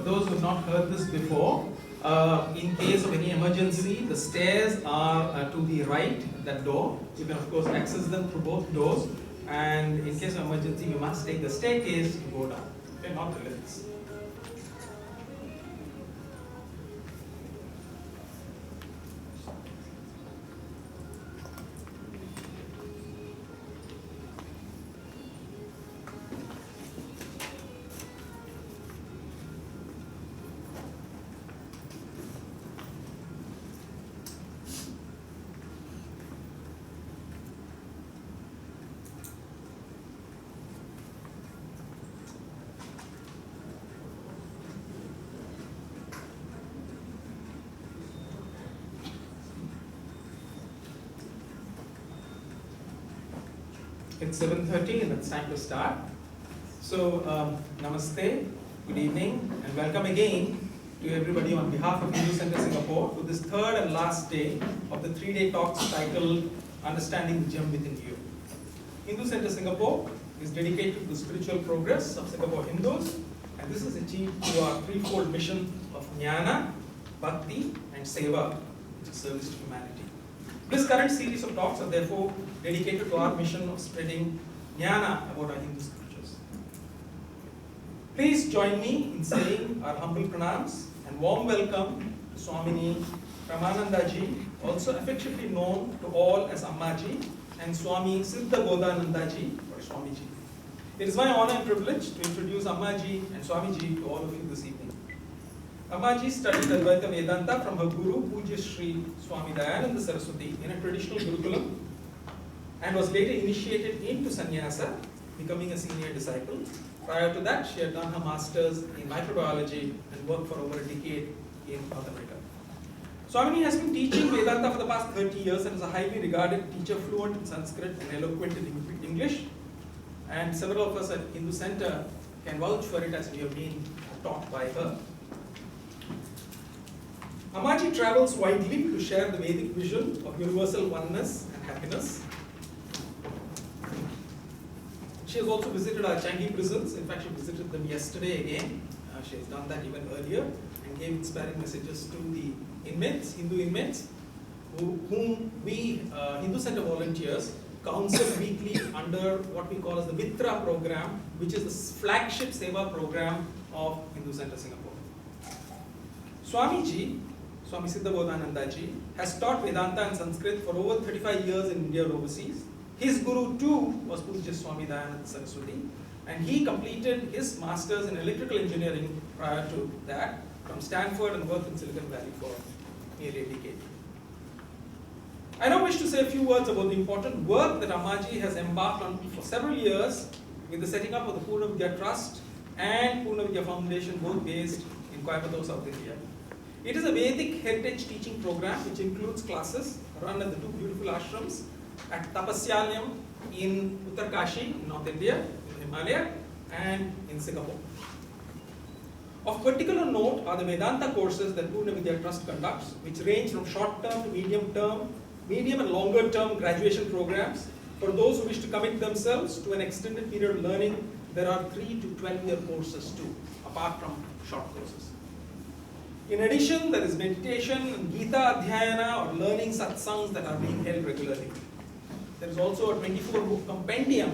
those who have not heard this before, in case of any emergency, the stairs are to the right, that door. You can of course access them through both doors, and in case of emergency, you must take the staircase to go down, okay, not the lifts. It's 7:30 and it's time to start. So, namaste, good evening, and welcome again to everybody on behalf of Hindu Center Singapore to this third and last day of the 3-day talks titled Understanding the Gem Within You. Hindu Center Singapore is dedicated to the spiritual progress of Singapore Hindus, and this is achieved through our threefold mission of Jnana, Bhakti, and Seva, which is service to humanity. This current series of talks are therefore dedicated to our mission of spreading Jnana about our Hindu scriptures. Please join me in saying our humble pranams and warm welcome to Swamini Ramanandaji, also affectionately known to all as Ammaji, and Swami Siddha Godanandaji or Swamiji. It is my honor and privilege to introduce Ammaji and Swamiji to all of you this evening. Ammaji studied Advaita Vedanta from her guru, Pujya Sri Swami Dayananda Saraswati, in a traditional Gurukulam, and was later initiated into sannyasa, becoming a senior disciple. Prior to that, she had done her masters in microbiology and worked for over a decade in North America. Swamini has been teaching Vedanta for the past 30 years and is a highly regarded teacher, fluent in Sanskrit and eloquent in English. And several of us at Hindu Center can vouch for it as we have been taught by her. Ammaji travels widely to share the Vedic vision of universal oneness and happiness. She has also visited our Changi prisons. In fact, she visited them yesterday again. She has done that even earlier and gave inspiring messages to the inmates, Hindu inmates, whom we Hindu Center volunteers counsel weekly under what we call as the Mitra program, which is the flagship Seva program of Hindu Center Singapore. Swamiji, Swami Siddha Godanandaji, has taught Vedanta and Sanskrit for over 35 years in India and overseas. His guru too was Pujya Swami Dayananda Saraswati, and he completed his masters in electrical engineering prior to that from Stanford and worked in Silicon Valley for nearly a decade. I now wish to say a few words about the important work that Ammaji has embarked on for several years with the setting up of the Purna Vidya Trust and Purna Vidya Foundation, both based in Coimbatore, South India. It is a Vedic heritage teaching program which includes classes run at the two beautiful ashrams at Tapasyalayam in Uttarkashi, in North India, in Himalaya, and in Singapore. Of particular note are the Vedanta courses that Purna Vidya Trust conducts, which range from short-term to medium and longer-term graduation programs. For those who wish to commit themselves to an extended period of learning, there are 3 to 12-year courses too, apart from short courses. In addition, there is meditation and Gita Adhyayana or learning satsangs that are being held regularly. There is also a 24-book compendium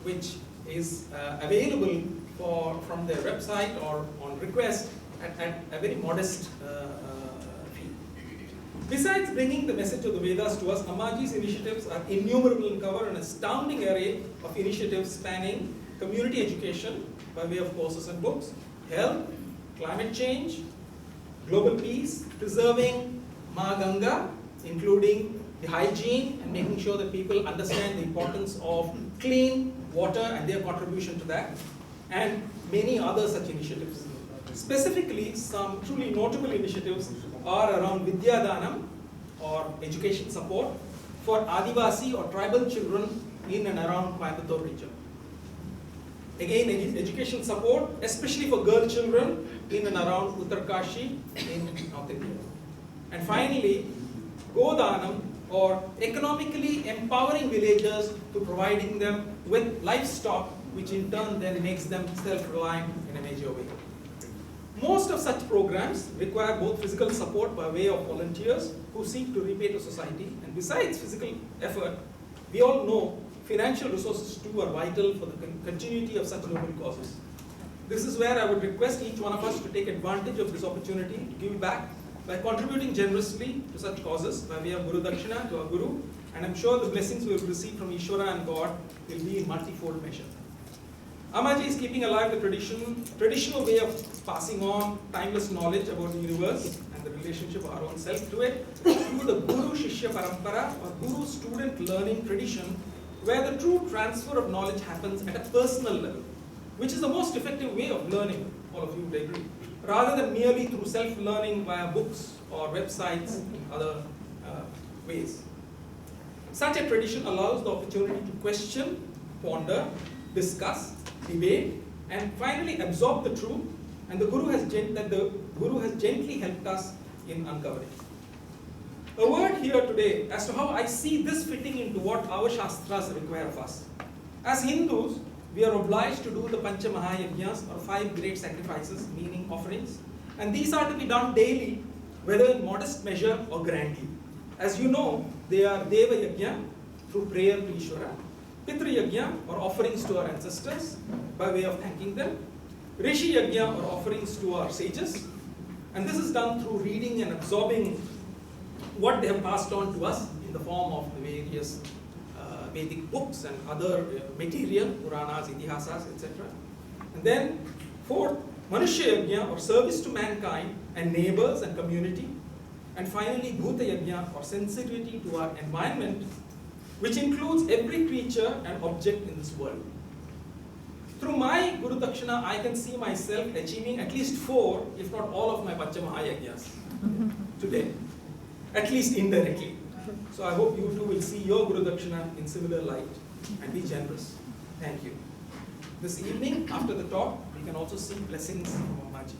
which is available from their website or on request at a very modest fee. Besides bringing the message of the Vedas to us, Ammaji's initiatives are innumerable and cover an astounding array of initiatives spanning community education by way of courses and books, health, climate change, global peace, preserving Ma Ganga, including the hygiene and making sure that people understand the importance of clean water and their contribution to that, and many other such initiatives. Specifically, some truly notable initiatives are around Vidya Danam or education support for Adivasi or tribal children in and around Coimbatore region. Again, education support, especially for girl children in and around Uttarkashi in North India. And finally, Godanam or economically empowering villagers to providing them with livestock, which in turn then makes them self-reliant in a major way. Most of such programs require both physical support by way of volunteers who seek to repay to society, and besides physical effort, we all know financial resources too are vital for the continuity of such noble causes. This is where I would request each one of us to take advantage of this opportunity to give back by contributing generously to such causes by way of Guru Dakshina to our Guru, and I'm sure the blessings we will receive from Ishvara and God will be in multifold measure. Ammaji is keeping alive the traditional way of passing on timeless knowledge about the universe and the relationship of our own self to it through the Guru Shishya Parampara or Guru student learning tradition, where the true transfer of knowledge happens at a personal level, which is the most effective way of learning, all of you would agree, rather than merely through self-learning via books or websites and other ways. Such a tradition allows the opportunity to question, ponder, discuss, debate, and finally absorb the truth, and the Guru has gently helped us in uncovering. A word here today as to how I see this fitting into what our Shastras require of us. As Hindus, we are obliged to do the Pancha Mahayajnas, or 5 great sacrifices, meaning offerings, and these are to be done daily, whether in modest measure or grandly. As you know, they are Deva Yajna, through prayer to Ishvara, Pitra Yajna, or offerings to our ancestors by way of thanking them, Rishi Yajna, or offerings to our sages, and this is done through reading and absorbing what they have passed on to us in the form of the various Vedic books and other material, Puranas, Itihasas, etc. And then 4th, Manushya Yajna, or service to mankind and neighbors and community. And finally, Bhuta Yajna, or sensitivity to our environment, which includes every creature and object in this world. Through my Guru Dakshina, I can see myself achieving at least 4, if not all of my Pancha Mahayajnas today, at least indirectly. So I hope you too will see your Guru Dakshina in similar light and be generous. Thank you. This evening, after the talk, we can also see blessings from Ammaji.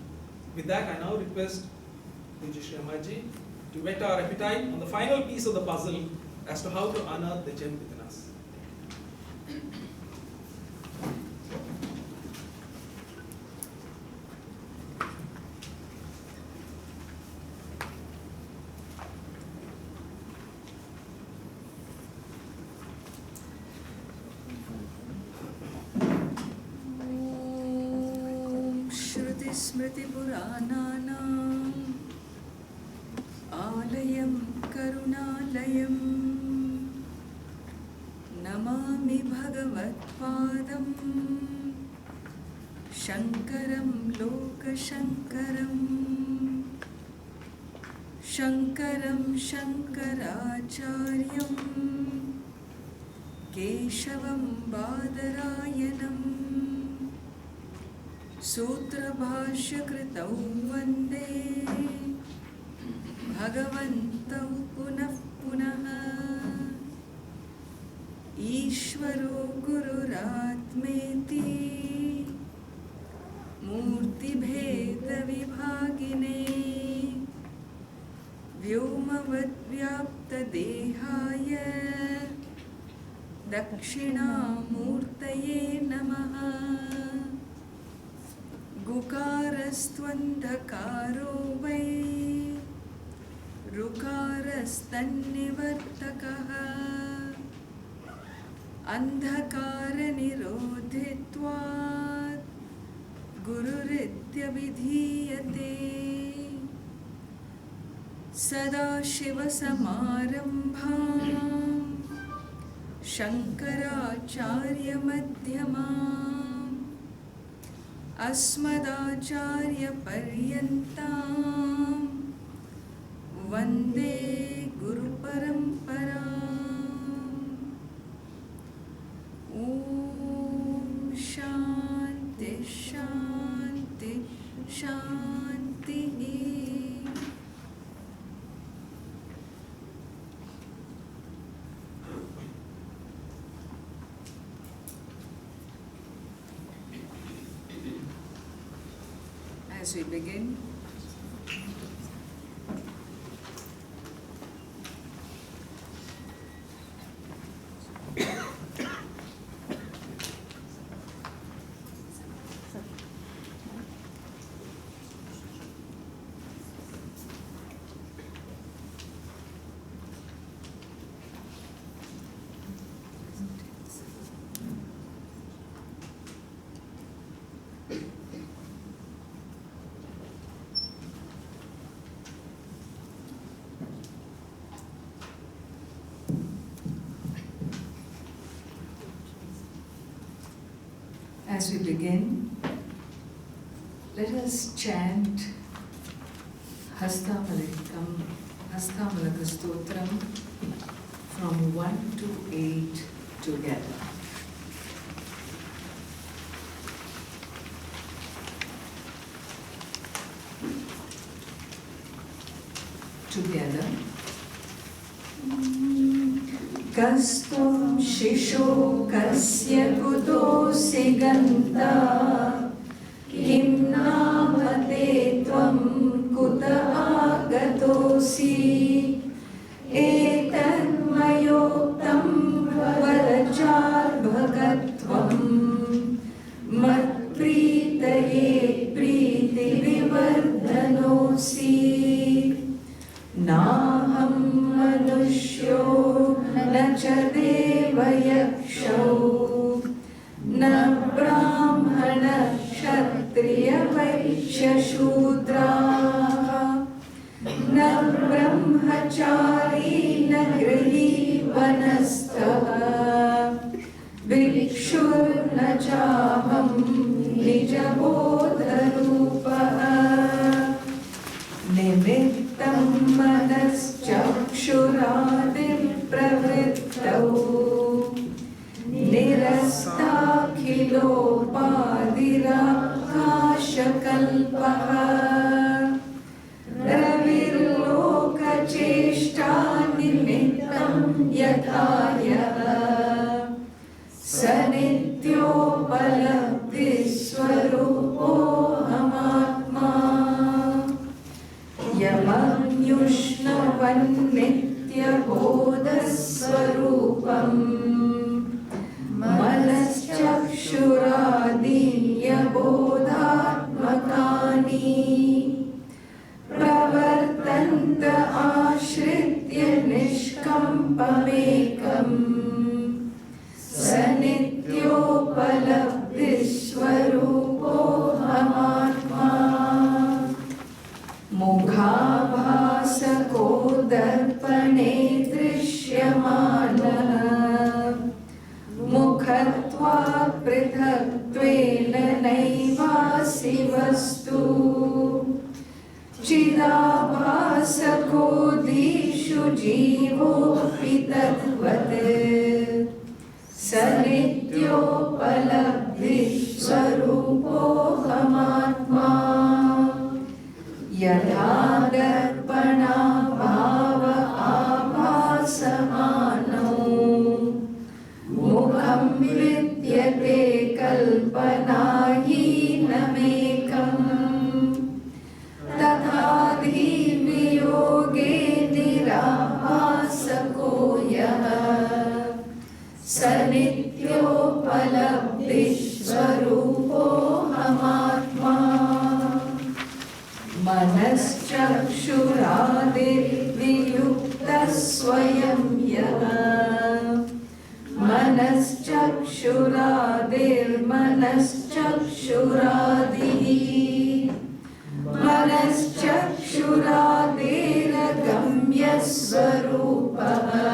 With that, I now request Pujya Shri Ammaji to whet our appetite on the final piece of the puzzle as to how to unearth the gem within us. स्मृतिपुराणानाम् आलयं करुणालयं नमामि भगवत्पादं शङ्करं लोकशङ्करं शङ्करं शङ्कराचार्यं केशवं बादरायणम् सूत्रभाष्यकृतौ वन्दे भगवन्तौ पुनः पुनः ईश्वरो गुरुरात्मेति मूर्तिभेदविभागिने व्योमवद्व्याप्तदेहाय दक्षिणामूर्तये नमः गुकारस्त्वन्धकारो वै ऋकारस्तन्निवर्तकः अन्धकारनिरोधित्वात् गुरुरित्यभिधीयते सदाशिवसमारम्भाम् शङ्कराचार्यमध्यमाम् अस्मदाचार्यपर्यन्तां वन्दे गुरुपरम्पराम् ॐ शान्ति शान्ति शान्तिः। As we begin, we begin, let us chant Hastamalaka Stotram from 1 to 8 together. Together. Kastum shisho kasya kudosi ganta kim namate tvam kuta agatosi etan mayoktam varachar bhagatvam matpritaye priti vivardhanosi Naham manushyo na cha devayaksho na brahmana kshatriya vaishya shudra na brahmachari na grihi vanastha vikshur na chaham nijabodharupa Nimittam manaschakshuradin pravrittau nirastakhilopadirakashakalpaha ravirlokacheshta nimittam yathayaha sanityopalabdhiswarupo hamatma Yamanyushnavan nityabodhasvarupam Manaschakshuradinyabodhatmakani Pravartanta ashritya nishkampamekam Sanityopalabdhiswarupo hamatma Mukhabhasako darpane drishyamana Mukhatva prithaktvena naivasi vastu Chidabhasako dishu jivo pitatvat Sanityopalabdhi swarupo hamatma Yatha darpana bhava abhasamano Mukham vidyate kalpana hinamekam Tathadhi viyoge nirabhasako yaha Sanityopalabdhi swarupo hamatma Manaschakshuradirviyukta swayam yaha Manaschakshuradihi Manaschakshuradirgamya swarupaha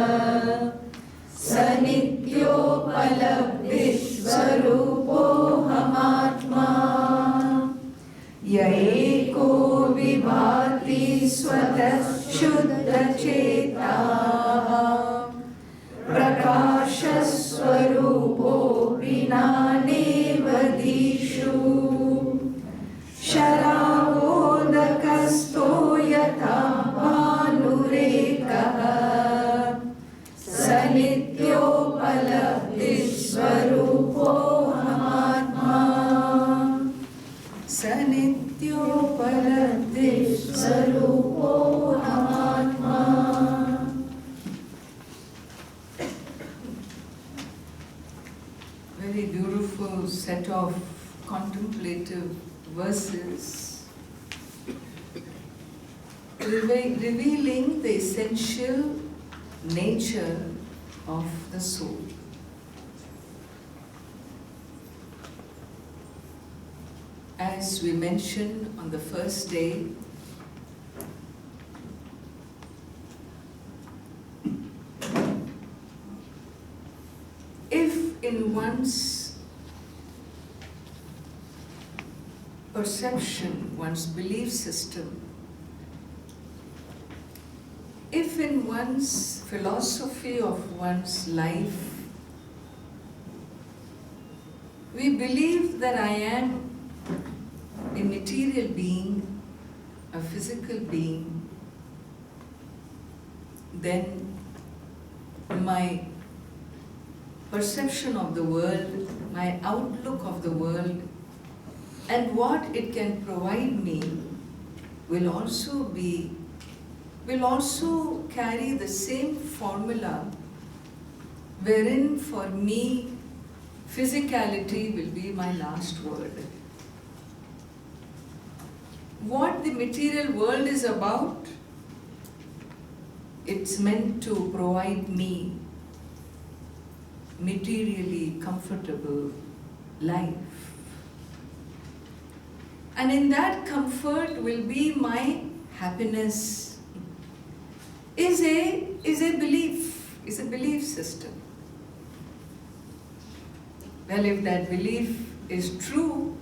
Sanityopalabdhi swarupo hamatma Yaeko vibhati swatas shuddha chetaha Prakashaswarupo vinanevadishu Sharavodakasto yatha bhanurekaha Sanityopalabdhi swarupo hamatma Sanityopalabdhi swarupo hamatma Very beautiful set of contemplative verses revealing the essential nature of the soul. As we mentioned on the first day, if in one's perception, one's belief system, if in one's philosophy of one's life, we believe that I am a material being, a physical being, then my perception of the world, my outlook of the world, and what it can provide me will also carry the same formula wherein for me physicality will be my last word. What the material world is about, it's meant to provide me materially comfortable life. And in that comfort will be my happiness, is a belief system. Well, if that belief is true,